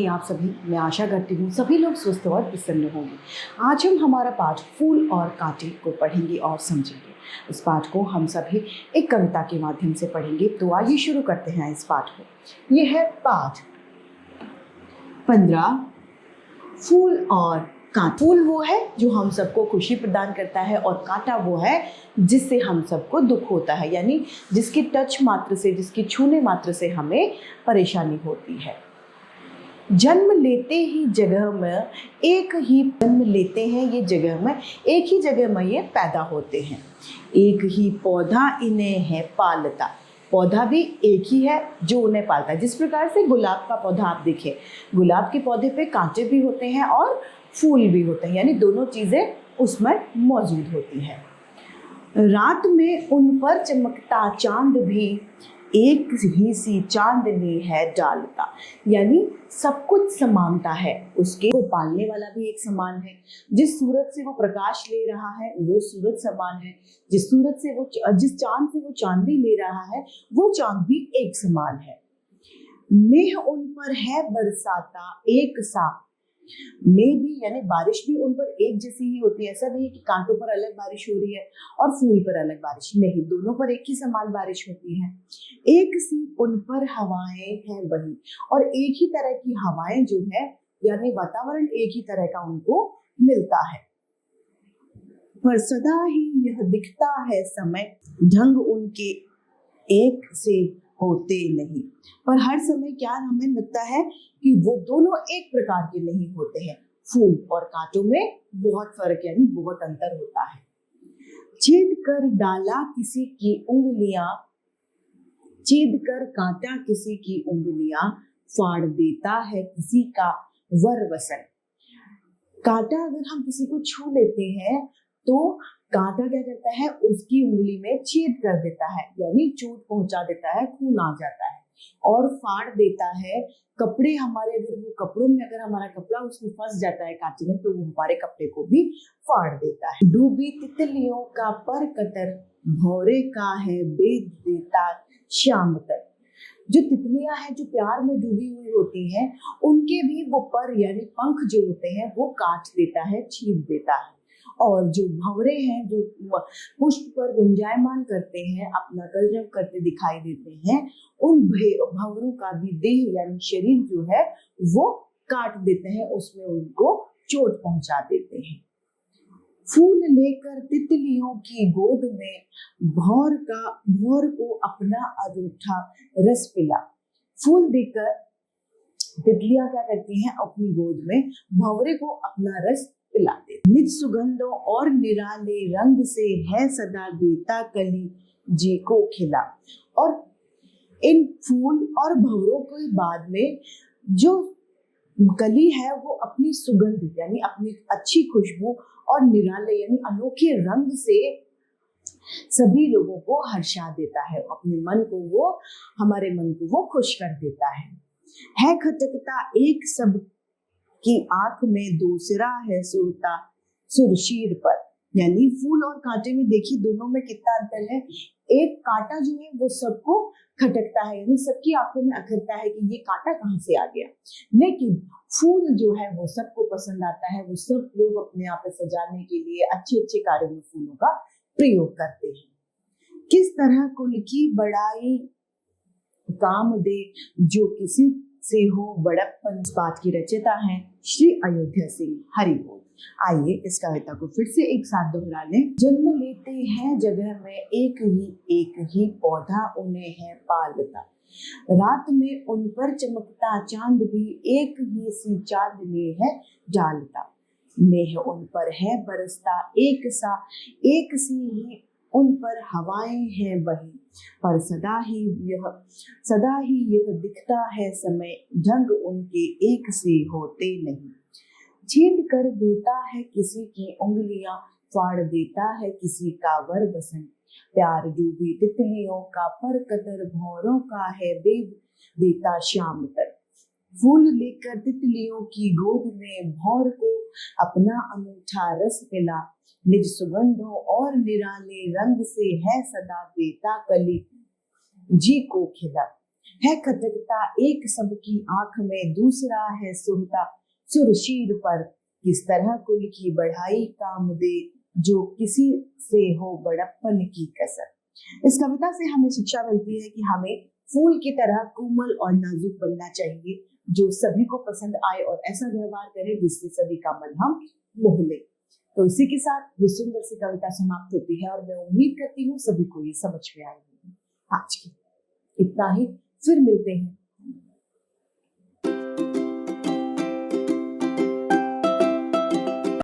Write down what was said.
आप सभी, मैं आशा करती हूँ सभी लोग स्वस्थ और प्रसन्न होंगे। आज हम हमारा पाठ फूल और कांटे को पढ़ेंगे और समझेंगे। इस पाठ को हम सभी एक कविता के माध्यम से पढ़ेंगे। तो आइए शुरू करते हैं इस पाठ को। ये है पाठ 15 फूल और कांटा। फूल वो है जो हम सबको खुशी प्रदान करता है और कांटा वो है जिससे हम सबको दुख होता है, यानी जिसके टच मात्र से, जिसके छूने मात्र से हमें परेशानी होती है। जन्म लेते ही जगह में एक ही जन्म लेते हैं, ये जगह में एक ही जगह में ये पैदा होते हैं। एक ही पौधा इन्हें है पालता। पौधा भी एक ही है जो उन्हें पालता है। जिस प्रकार से गुलाब का पौधा आप देखें, गुलाब के पौधे पे कांटे भी होते हैं और फूल भी होते हैं, यानी दोनों चीज़ें उसमें मौजूद होती हैं। रात में उन पर चमकता चांद भी एक ही सी चांदनी है डालता, यानी सब कुछ समानता है। उसके को पालने वाला भी एक समान है। जिस सूरज से वो प्रकाश ले रहा है वो सूरज समान है। जिस चांद से वो चांदनी ले रहा है वो चांद भी एक समान है। मेह उन पर है बरसाता एक सा। में भी यानी बारिश भी उन पर एक जैसी ही होती है। ऐसा नहीं है कि कांटों पर अलग बारिश हो रही है और फूल पर अलग बारिश, नहीं, दोनों पर एक ही समान बारिश होती है। एक सी उन पर हवाएं हैं वही, और एक ही तरह की हवाएं जो है, यानी वातावरण एक ही तरह का उनको मिलता है। पर सदा ही यह दिखता है समय, ढंग उनके एक से होते नहीं। पर हर समय क्या हमें लगता है कि वो दोनों एक प्रकार के नहीं होते हैं। फूल और कांटों में बहुत फर्क, यानी बहुत अंतर होता है। छेद कर डाला किसी की उंगलियां, छेद कर काटा किसी की उंगलियां, फाड़ देता है किसी का वर वसन। कांटा अगर हम किसी को छू लेते हैं तो कांटा क्या करता है, उसकी उंगली में छेद कर देता है, यानी चोट पहुंचा देता है, खून आ जाता है। और फाड़ देता है कपड़े हमारे, अगर वो कपड़ों में अगर हमारा कपड़ा उसमें फंस जाता है कांटे में तो वो हमारे कपड़े को भी फाड़ देता है। डूबी तितलियों का पर कतर, भौरे का है बेद देता शाम तक। जो तितलियां हैं जो प्यार में डूबी हुई होती हैं, उनके भी वो पर यानी पंख जो होते हैं वो काट देता है, छीन देता है। और जो भंवरे हैं जो पुष्प पर गुंजायमान करते हैं, अपना कलरव करते दिखाई देते हैं, उन भंवरों का भी देह यानी शरीर जो है वो काट देते हैं, उसमें उनको चोट पहुंचा देते हैं। फूल लेकर तितलियों की गोद में भौर को अपना अनूठा रस पिला। फूल देकर तितलियां क्या करती हैं, अपनी गोद में भंवरे को अपना रस पिलाते। निज सुगंधों और निराले रंग से है सदा देता कली जी को खिला। और इन फूल और भंवरों के बाद में जो कली है वो अपनी सुगंध यानी अपनी अच्छी खुशबू और निराले यानी अनोखे रंग से सभी लोगों को हर्षा देता है। अपने मन को वो, हमारे मन को वो खुश कर देता है खटकता एक सब की आंख में दूसरा है सुरता सुरशीर पर। यानी फूल और कांटे में देखिए दोनों में कितना अंतर है। एक कांटा जो है वो सबको खटकता है, यानी सबकी आंखों में अखरता है कि ये कांटा कहाँ से आ गया। लेकिन फूल जो है वो सबको पसंद आता है। वो सब लोग अपने आप पे सजाने के लिए अच्छे अच्छे कार्यों में फूलों का प्रयोग करते हैं। किस तरह कुल की बड़ाई काम दे जो किसी से हो बड़प्पन। इस बात की रचयिता हैं श्री अयोध्या सिंह हरिबोल। आइए इस कविता को फिर से एक साथ दोहरा लें। जन्म लेते हैं जगह में एक ही पौधा उन्हें है पालता। रात में उन पर चमकता चांद भी एक ही सी चांदनी है डालता। मेह उन पर है बरसता एक सी ही उन पर हवाएं हैं वही। पर सदा ही यह दिखता है समय, ढंग उनके एक से होते नहीं। छीन कर देता है किसी की उंगलियां, फाड़ देता है किसी का वर वसन। प्यार डूबी तितलियों का पर कतर, भौरों का है बेद देता शाम तक। फूल लेकर तितलियों की गोद में भौर को अपना अनूठा रस पिला। निज सुगंधों और निराले रंग से है सदा देता कली जी को खिला। है खटकता एक सबकी आंख में, दूसरा है सुनता सुरशीर पर। किस तरह कुल की बढ़ाई काम दे, जो किसी से हो बड़प्पन की कसर। इस कविता से हमें शिक्षा मिलती है कि हमें फूल की तरह कोमल और नाजुक बनना चाहिए, जो सभी को पसंद आए और ऐसा व्यवहार करे जिससे सभी का मन हम मोह ले। तो इसी के साथ ये सुंदर सी कविता समाप्त होती है और मैं उम्मीद करती हूँ सभी को ये समझ में आई होगी। आज की इतना ही, फिर मिलते हैं